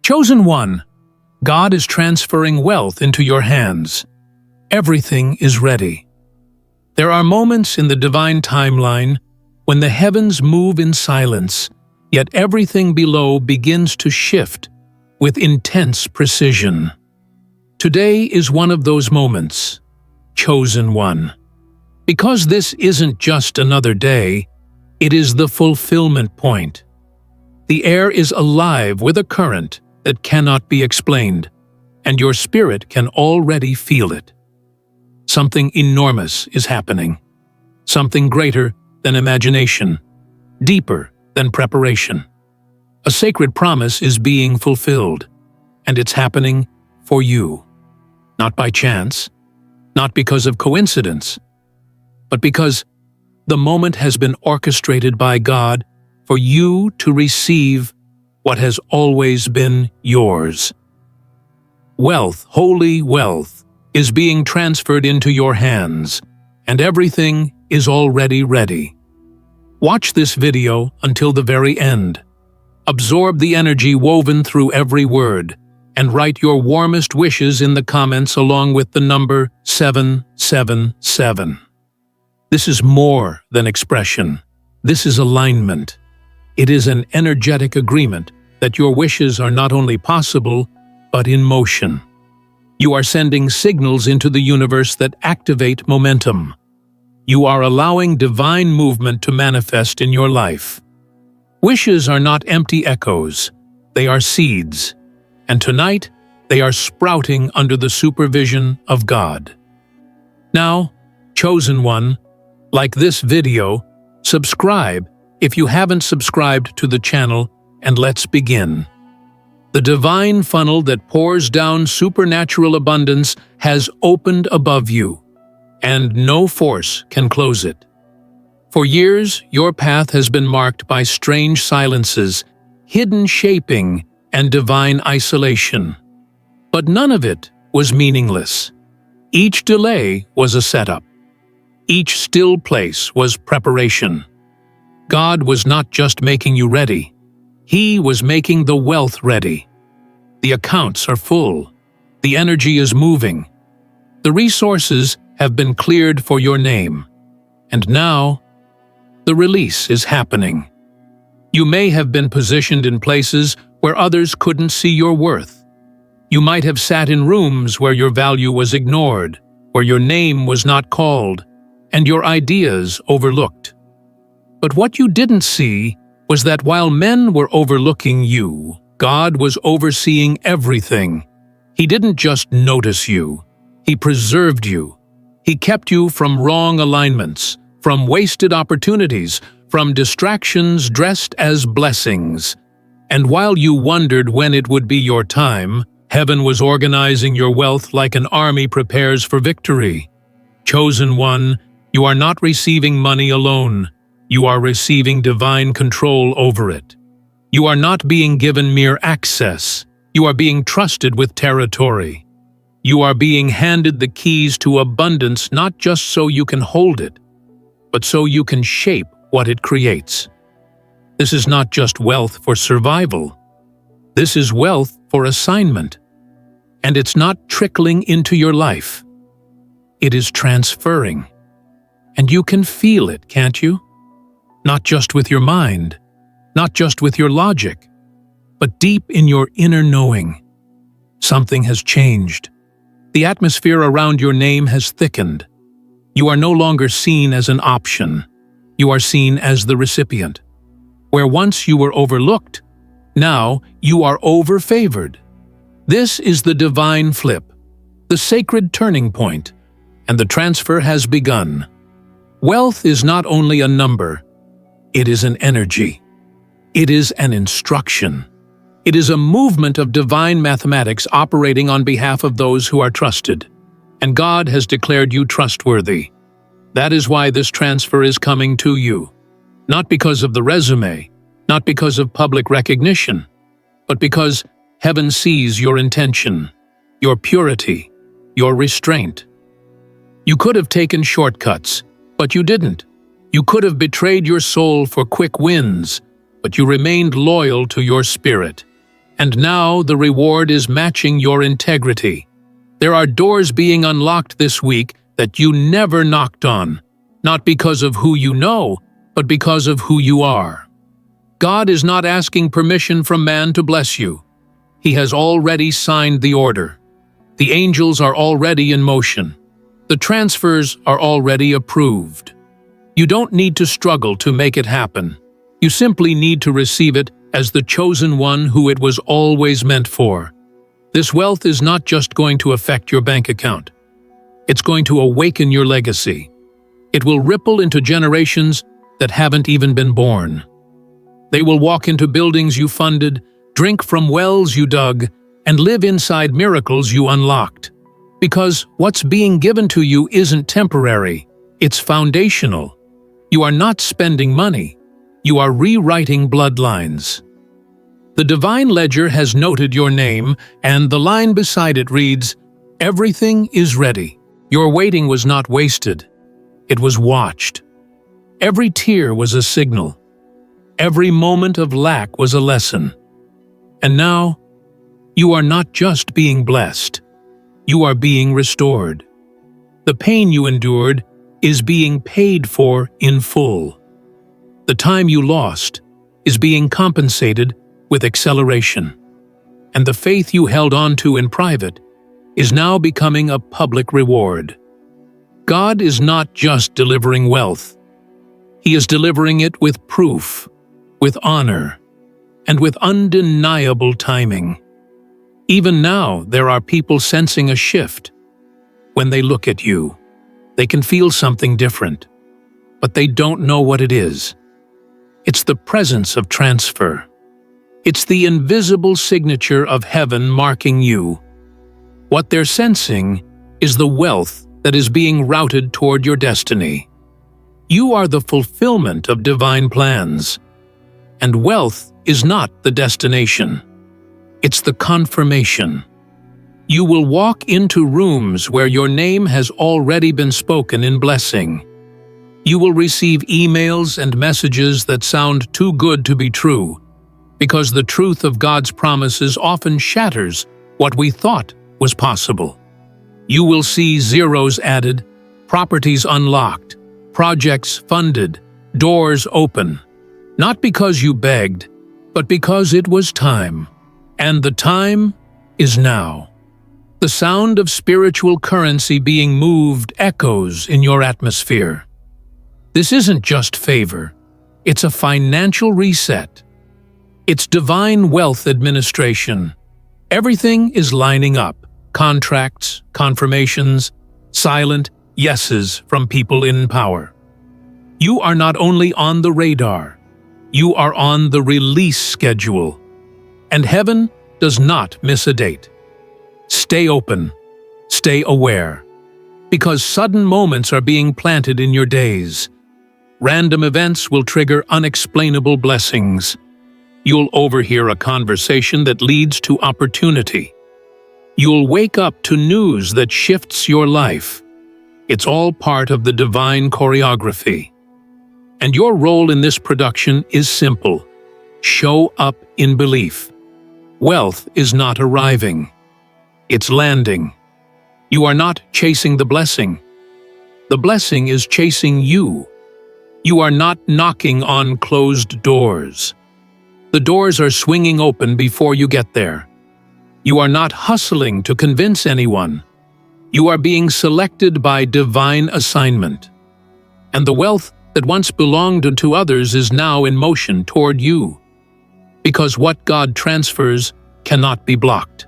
Chosen one, God is transferring wealth into your hands. Everything is ready. There are moments in the divine timeline when the heavens move in silence, yet everything below begins to shift with intense precision. Today is one of those moments, chosen one. Because this isn't just another day, it is the fulfillment point. The air is alive with a current that cannot be explained, and your spirit can already feel it. Something enormous is happening. Something greater than imagination, deeper than preparation. A sacred promise is being fulfilled, and it's happening for you. Not by chance, not because of coincidence, but because the moment has been orchestrated by God for you to receive what has always been yours. Wealth, holy wealth, is being transferred into your hands, and everything is already ready. Watch this video until the very end. Absorb the energy woven through every word, and write your warmest wishes in the comments along with the number 777. This is more than expression. This is alignment. It is an energetic agreement that your wishes are not only possible, but in motion. You are sending signals into the universe that activate momentum. You are allowing divine movement to manifest in your life. Wishes are not empty echoes. They are seeds. And tonight, they are sprouting under the supervision of God. Now, chosen one, like this video, subscribe if you haven't subscribed to the channel, and let's begin. The divine funnel that pours down supernatural abundance has opened above you, and no force can close it. For years, your path has been marked by strange silences, hidden shaping, and divine isolation. But none of it was meaningless. Each delay was a setup. Each still place was preparation. God was not just making you ready. He was making the wealth ready. The accounts are full. The energy is moving. The resources have been cleared for your name. And now, the release is happening. You may have been positioned in places where others couldn't see your worth. You might have sat in rooms where your value was ignored, where your name was not called, and your ideas overlooked. But what you didn't see was that while men were overlooking you, God was overseeing everything. He didn't just notice you. He preserved you. He kept you from wrong alignments, from wasted opportunities, from distractions dressed as blessings. And while you wondered when it would be your time, heaven was organizing your wealth like an army prepares for victory. Chosen one, you are not receiving money alone. You are receiving divine control over it. You are not being given mere access. You are being trusted with territory. You are being handed the keys to abundance not just so you can hold it, but so you can shape what it creates. This is not just wealth for survival. This is wealth for assignment. And it's not trickling into your life. It is transferring. And you can feel it, can't you? Not just with your mind, not just with your logic, but deep in your inner knowing. Something has changed. The atmosphere around your name has thickened. You are no longer seen as an option. You are seen as the recipient. Where once you were overlooked, now you are over-favored. This is the divine flip, the sacred turning point, and the transfer has begun. Wealth is not only a number, it is an energy. It is an instruction. It is a movement of divine mathematics operating on behalf of those who are trusted. And God has declared you trustworthy. That is why this transfer is coming to you. Not because of the resume, not because of public recognition, but because heaven sees your intention, your purity, your restraint. You could have taken shortcuts, but you didn't. You could have betrayed your soul for quick wins, but you remained loyal to your spirit. And now the reward is matching your integrity. There are doors being unlocked this week that you never knocked on, not because of who you know, but because of who you are. God is not asking permission from man to bless you. He has already signed the order. The angels are already in motion. The transfers are already approved. You don't need to struggle to make it happen. You simply need to receive it as the chosen one who it was always meant for. This wealth is not just going to affect your bank account. It's going to awaken your legacy. It will ripple into generations that haven't even been born. They will walk into buildings you funded, drink from wells you dug, and live inside miracles you unlocked. Because what's being given to you isn't temporary, it's foundational. You are not spending money, you are rewriting bloodlines. The divine ledger has noted your name, and the line beside it reads, "Everything is ready." Your waiting was not wasted. It was watched. Every tear was a signal. Every moment of lack was a lesson. And now, you are not just being blessed. You are being restored. The pain you endured is being paid for in full. The time you lost is being compensated with acceleration. And the faith you held on to in private is now becoming a public reward. God is not just delivering wealth. He is delivering it with proof, with honor, and with undeniable timing. Even now, there are people sensing a shift. When they look at you, they can feel something different, but they don't know what it is. It's the presence of transfer. It's the invisible signature of heaven marking you. What they're sensing is the wealth that is being routed toward your destiny. You are the fulfillment of divine plans. And wealth is not the destination. It's the confirmation. You will walk into rooms where your name has already been spoken in blessing. You will receive emails and messages that sound too good to be true, because the truth of God's promises often shatters what we thought was possible. You will see zeros added, properties unlocked, projects funded, doors open. Not because you begged, but because it was time. And the time is now. The sound of spiritual currency being moved echoes in your atmosphere. This isn't just favor. It's a financial reset. It's divine wealth administration. Everything is lining up. Contracts, confirmations, silent yeses from people in power. You are not only on the radar, you are on the release schedule. And heaven does not miss a date. Stay open, stay aware, because sudden moments are being planted in your days. Random events will trigger unexplainable blessings. You'll overhear a conversation that leads to opportunity. You'll wake up to news that shifts your life. It's all part of the divine choreography. And your role in this production is simple. Show up in belief. Wealth is not arriving. It's landing. You are not chasing the blessing. The blessing is chasing you. You are not knocking on closed doors. The doors are swinging open before you get there. You are not hustling to convince anyone. You are being selected by divine assignment. And the wealth that once belonged to others is now in motion toward you. Because what God transfers cannot be blocked.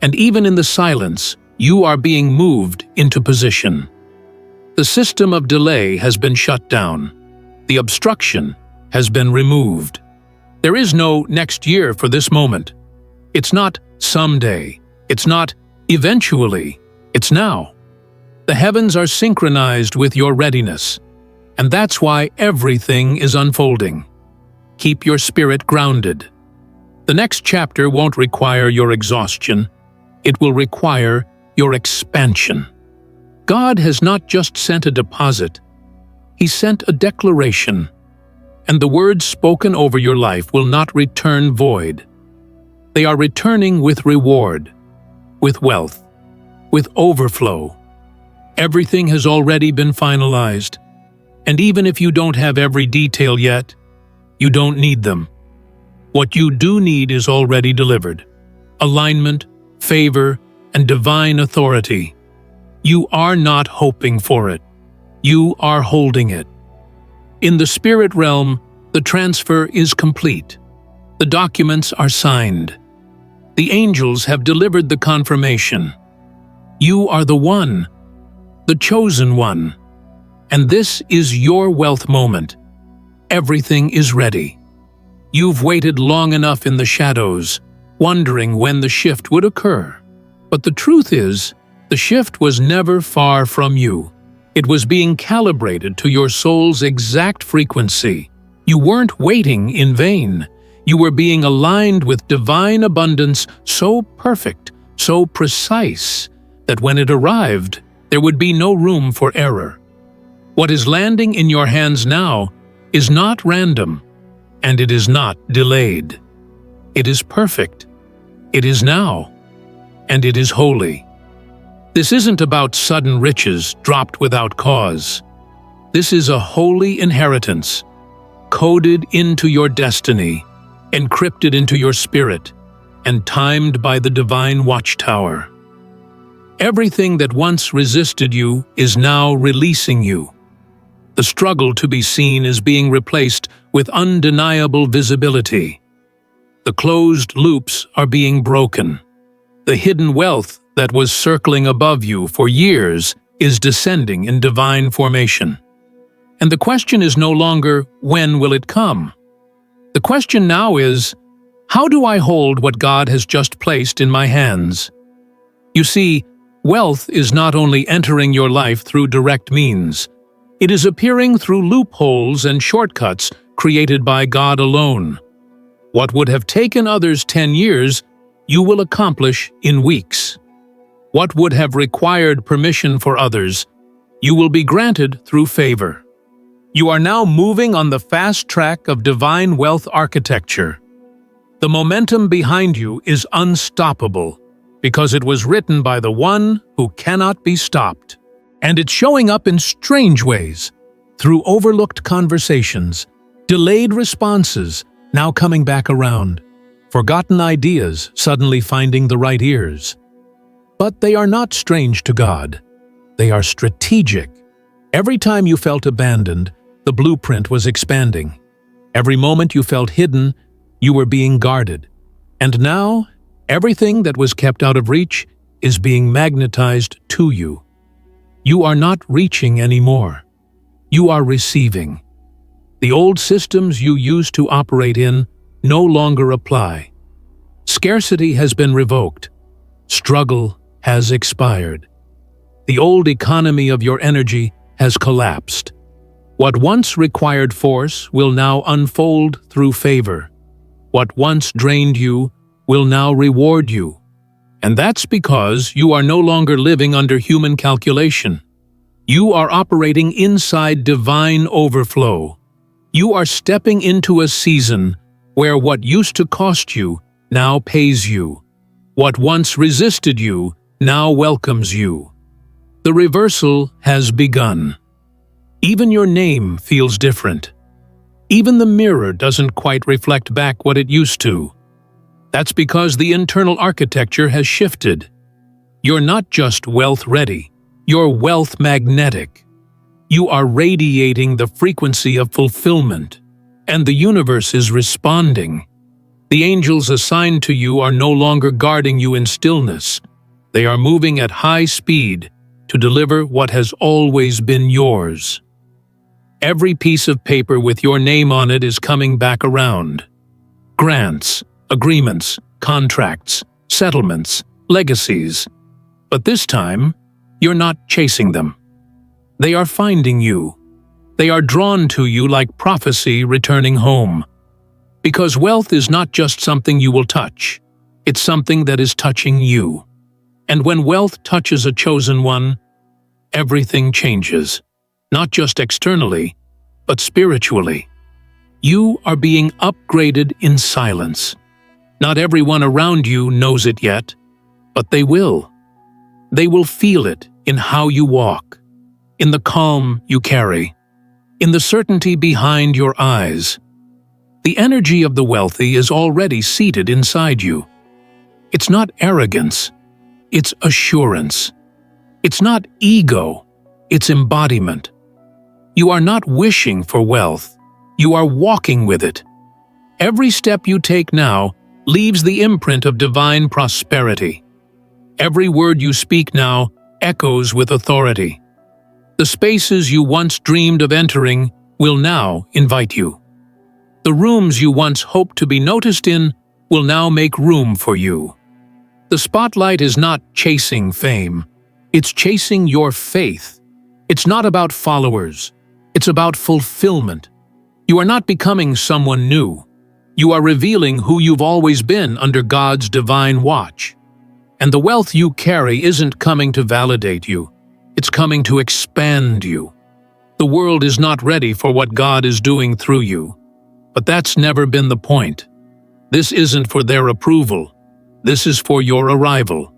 And even in the silence, you are being moved into position. The system of delay has been shut down. The obstruction has been removed. There is no next year for this moment. It's not someday. It's not eventually. It's now. The heavens are synchronized with your readiness. And that's why everything is unfolding. Keep your spirit grounded. The next chapter won't require your exhaustion. It will require your expansion. God has not just sent a deposit. He sent a declaration. And the words spoken over your life will not return void. They are returning with reward, with wealth, with overflow. Everything has already been finalized. And even if you don't have every detail yet, you don't need them. What you do need is already delivered. Alignment, favor, and divine authority. You are not hoping for it. You are holding it. In the spirit realm, the transfer is complete. The documents are signed. The angels have delivered the confirmation. You are the one, the chosen one. And this is your wealth moment. Everything is ready. You've waited long enough in the shadows, wondering when the shift would occur. But the truth is, the shift was never far from you. It was being calibrated to your soul's exact frequency. You weren't waiting in vain. You were being aligned with divine abundance so perfect, so precise, that when it arrived, there would be no room for error. What is landing in your hands now is not random, and it is not delayed. It is perfect. It is now, and it is holy. This isn't about sudden riches dropped without cause. This is a holy inheritance, coded into your destiny, encrypted into your spirit, and timed by the divine watchtower. Everything that once resisted you is now releasing you. The struggle to be seen is being replaced with undeniable visibility. The closed loops are being broken. The hidden wealth that was circling above you for years is descending in divine formation. And the question is no longer, when will it come? The question now is, how do I hold what God has just placed in my hands? You see, wealth is not only entering your life through direct means. It is appearing through loopholes and shortcuts created by God alone. What would have taken others 10 years, you will accomplish in weeks. What would have required permission for others, you will be granted through favor. You are now moving on the fast track of divine wealth architecture. The momentum behind you is unstoppable because it was written by the one who cannot be stopped. And it's showing up in strange ways, through overlooked conversations, delayed responses now coming back around, forgotten ideas suddenly finding the right ears. But they are not strange to God. They are strategic. Every time you felt abandoned, the blueprint was expanding. Every moment you felt hidden, you were being guarded. And now, everything that was kept out of reach is being magnetized to you. You are not reaching anymore. You are receiving. The old systems you used to operate in no longer apply. Scarcity has been revoked. Struggle has expired. The old economy of your energy has collapsed. What once required force will now unfold through favor. What once drained you will now reward you. And that's because you are no longer living under human calculation. You are operating inside divine overflow. You are stepping into a season where what used to cost you now pays you. What once resisted you now welcomes you. The reversal has begun. Even your name feels different. Even the mirror doesn't quite reflect back what it used to. That's because the internal architecture has shifted. You're not just wealth-ready, you're wealth-magnetic. You are radiating the frequency of fulfillment, and the universe is responding. The angels assigned to you are no longer guarding you in stillness. They are moving at high speed to deliver what has always been yours. Every piece of paper with your name on it is coming back around. Grants, agreements, contracts, settlements, legacies. But this time, you're not chasing them. They are finding you. They are drawn to you like prophecy returning home. Because wealth is not just something you will touch. It's something that is touching you. And when wealth touches a chosen one, everything changes. Not just externally, but spiritually. You are being upgraded in silence. Not everyone around you knows it yet, but they will. They will feel it in how you walk, in the calm you carry, in the certainty behind your eyes. The energy of the wealthy is already seated inside you. It's not arrogance, it's assurance. It's not ego, it's embodiment. You are not wishing for wealth, you are walking with it. Every step you take now leaves the imprint of divine prosperity. Every word you speak now echoes with authority. The spaces you once dreamed of entering will now invite you. The rooms you once hoped to be noticed in will now make room for you. The spotlight is not chasing fame, it's chasing your faith. It's not about followers, it's about fulfillment. You are not becoming someone new. You are revealing who you've always been under God's divine watch. And the wealth you carry isn't coming to validate you, it's coming to expand you. The world is not ready for what God is doing through you. But that's never been the point. This isn't for their approval. This is for your arrival.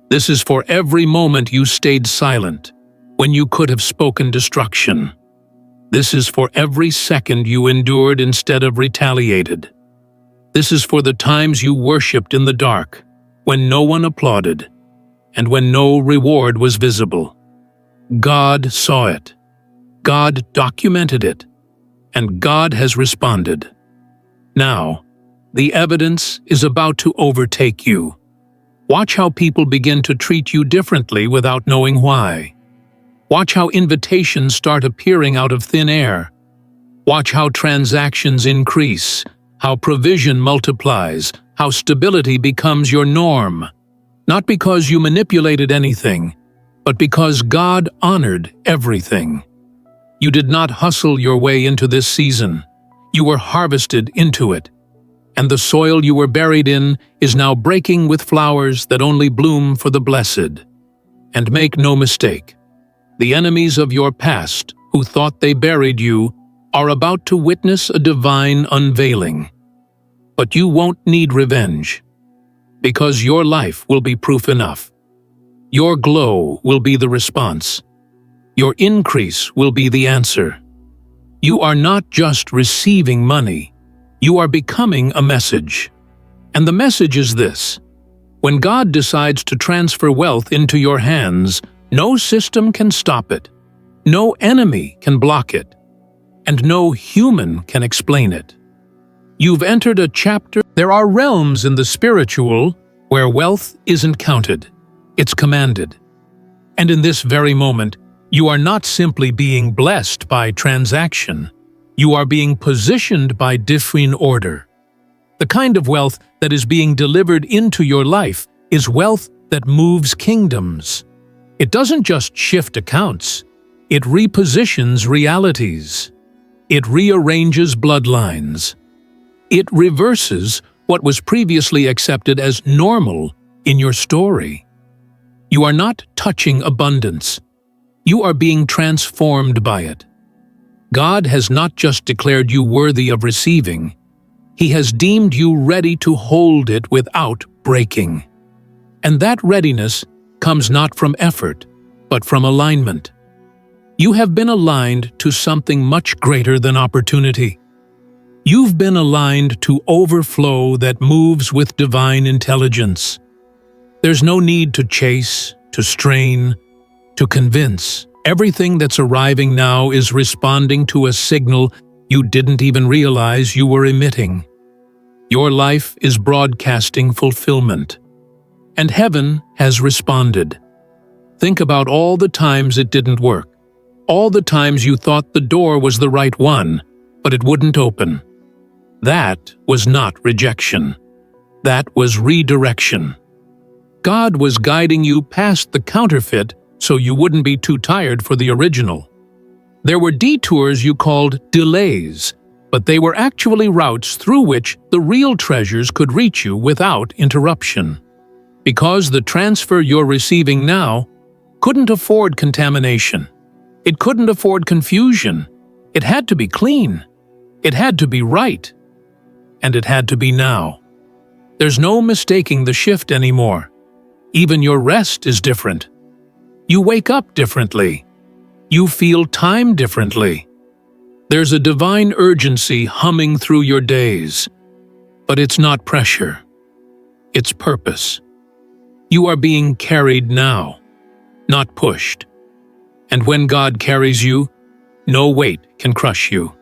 This is for every moment you stayed silent, when you could have spoken destruction. This is for every second you endured instead of retaliated. This is for the times you worshipped in the dark, when no one applauded, and when no reward was visible. God saw it. God documented it. And God has responded. Now, the evidence is about to overtake you. Watch how people begin to treat you differently without knowing why. Watch how invitations start appearing out of thin air. Watch how transactions increase, how provision multiplies, how stability becomes your norm. Not because you manipulated anything, but because God honored everything. You did not hustle your way into this season. You were harvested into it. And the soil you were buried in is now breaking with flowers that only bloom for the blessed. And make no mistake, the enemies of your past, who thought they buried you, are about to witness a divine unveiling. But you won't need revenge, because your life will be proof enough. Your glow will be the response. Your increase will be the answer. You are not just receiving money, you are becoming a message. And the message is this: when God decides to transfer wealth into your hands, no system can stop it, no enemy can block it, and no human can explain it. You've entered a chapter. There are realms in the spiritual where wealth isn't counted, it's commanded. And in this very moment, you are not simply being blessed by transaction, you are being positioned by divine order. The kind of wealth that is being delivered into your life is wealth that moves kingdoms. It doesn't just shift accounts, it repositions realities. It rearranges bloodlines. It reverses what was previously accepted as normal in your story. You are not touching abundance. You are being transformed by it. God has not just declared you worthy of receiving, He has deemed you ready to hold it without breaking. And that readiness comes not from effort, but from alignment. You have been aligned to something much greater than opportunity. You've been aligned to overflow that moves with divine intelligence. There's no need to chase, to strain, to convince. Everything that's arriving now is responding to a signal you didn't even realize you were emitting. Your life is broadcasting fulfillment. And heaven has responded. Think about all the times it didn't work. All the times you thought the door was the right one, but it wouldn't open. That was not rejection. That was redirection. God was guiding you past the counterfeit so you wouldn't be too tired for the original. There were detours you called delays, but they were actually routes through which the real treasures could reach you without interruption. Because the transfer you're receiving now couldn't afford contamination. It couldn't afford confusion. It had to be clean. It had to be right. And it had to be now. There's no mistaking the shift anymore. Even your rest is different. You wake up differently. You feel time differently. There's a divine urgency humming through your days. But it's not pressure. It's purpose. You are being carried now, not pushed. And when God carries you, no weight can crush you.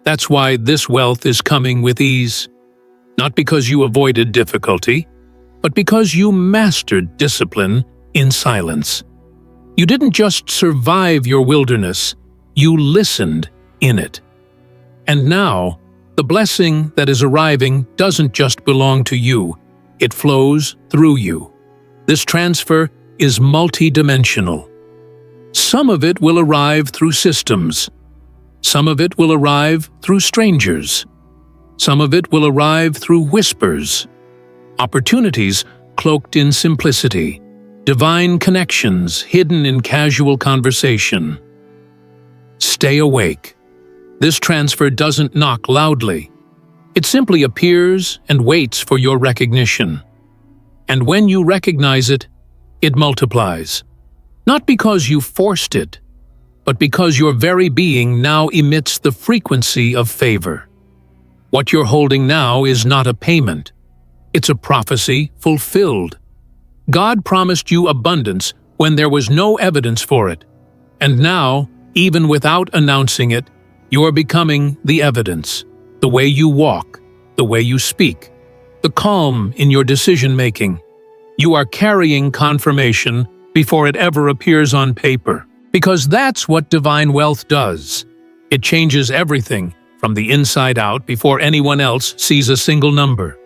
That's why this wealth is coming with ease. Not because you avoided difficulty, but because you mastered discipline in silence. You didn't just survive your wilderness, you listened in it. And now, the blessing that is arriving doesn't just belong to you, it flows through you. This transfer is multidimensional. Some of it will arrive through systems. Some of it will arrive through strangers. Some of it will arrive through whispers. Opportunities cloaked in simplicity. Divine connections hidden in casual conversation. Stay awake. This transfer doesn't knock loudly. It simply appears and waits for your recognition. And when you recognize it, it multiplies. Not because you forced it, but because your very being now emits the frequency of favor. What you're holding now is not a payment. It's a prophecy fulfilled. God promised you abundance when there was no evidence for it. And now, even without announcing it, you are becoming the evidence. The way you walk, the way you speak, the calm in your decision-making. You are carrying confirmation before it ever appears on paper. Because that's what divine wealth does. It changes everything from the inside out before anyone else sees a single number.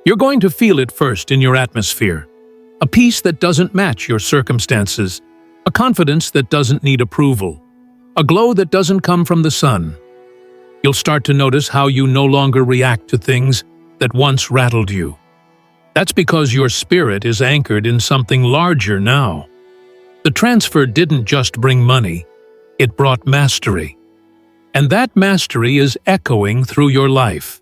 You're going to feel it first in your atmosphere. A peace that doesn't match your circumstances. A confidence that doesn't need approval. A glow that doesn't come from the sun. You'll start to notice how you no longer react to things that once rattled you. That's because your spirit is anchored in something larger now. The transfer didn't just bring money, it brought mastery. And that mastery is echoing through your life.